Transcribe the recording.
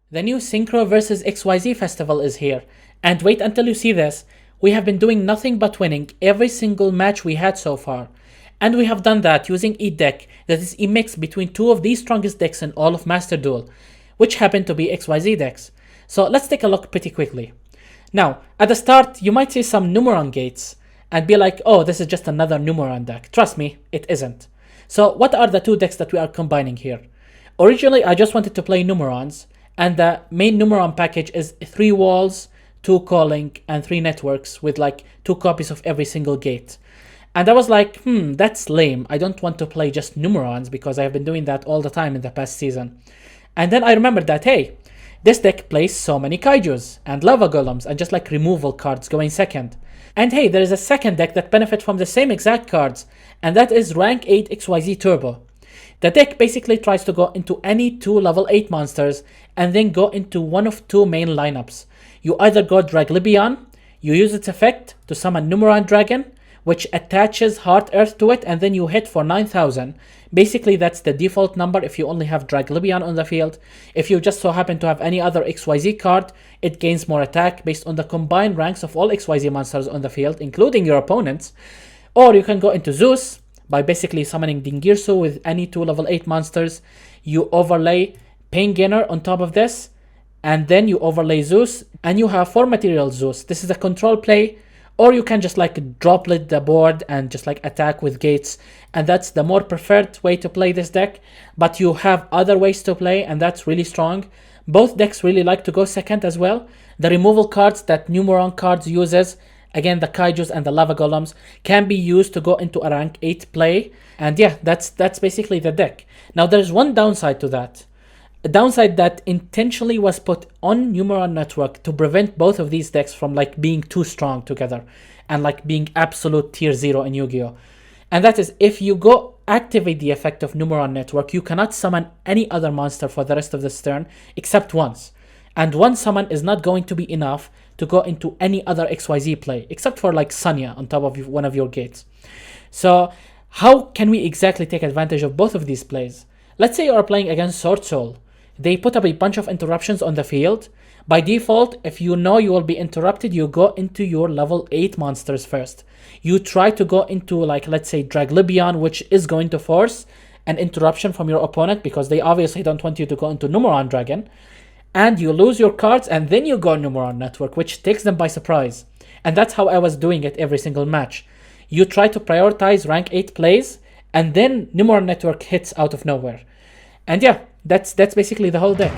The new Synchro vs XYZ festival is here, and wait until you see this. We have been doing nothing but winning every single match we had so far. And we have done that using a deck that is a mix between two of the strongest decks in all of Master Duel, which happen to be XYZ decks. So let's take a look pretty quickly. Now, at the start, you might see some Numeron gates and be like, oh, this is just another Numeron deck. Trust me, it isn't. So what are the two decks that we are combining here? Originally, I just wanted to play Numerons, and the main Numeron package is 3 walls, 2 calling, and 3 networks with like 2 copies of every single gate. And I was like, that's lame. I don't want to play just Numerons because I have been doing that all the time in the past season. And then I remembered that, hey, this deck plays so many kaijus and lava golems and just like removal cards going second. And hey, there is a second deck that benefits from the same exact cards, and that is Rank 8 XYZ Turbo. The deck basically tries to go into any 2 level 8 monsters and then go into one of 2 main lineups. You either go Draglibion, you use its effect to summon Numeron Dragon, which attaches Heart Earth to it, and then you hit for 9000. Basically, that's the default number if you only have Draglibion on the field. If you just so happen to have any other XYZ card, it gains more attack based on the combined ranks of all XYZ monsters on the field, including your opponents. Or you can go into Zeus by basically summoning Dingirsu with any 2 level 8 monsters. You overlay Pain Gainer on top of this, and then you overlay Zeus, and you have 4 material Zeus. This is a control play, or you can just like droplet the board and just like attack with gates, and that's the more preferred way to play this deck. But you have other ways to play, and that's really strong. Both decks really like to go second as well. The removal cards that Numeron cards uses, again the kaijus and the lava golems, can be used to go into a rank 8 play. And yeah, that's basically the deck. Now there's one downside to that. A downside that intentionally was put on Numeron Network to prevent both of these decks from like being too strong together and like being absolute tier 0 in YuGiOh. And that is, if you go activate the effect of Numeron Network, you cannot summon any other monster for the rest of this turn except once. And one summon is not going to be enough to go into any other XYZ play, except for like Sanya on top of one of your gates. So how can we exactly take advantage of both of these plays? Let's say you are playing against Sword Soul. They put up a bunch of interruptions on the field. By default, if you know you will be interrupted, you go into your level 8 monsters first. You try to go into like, let's say Draglibion, which is going to force an interruption from your opponent because they obviously don't want you to go into Numeron Dragon. And you lose your cards, and then you go Numeron Network, which takes them by surprise. And that's how I was doing it every single match. You try to prioritize rank 8 plays, and then Numeron Network hits out of nowhere. And yeah, that's basically the whole deck.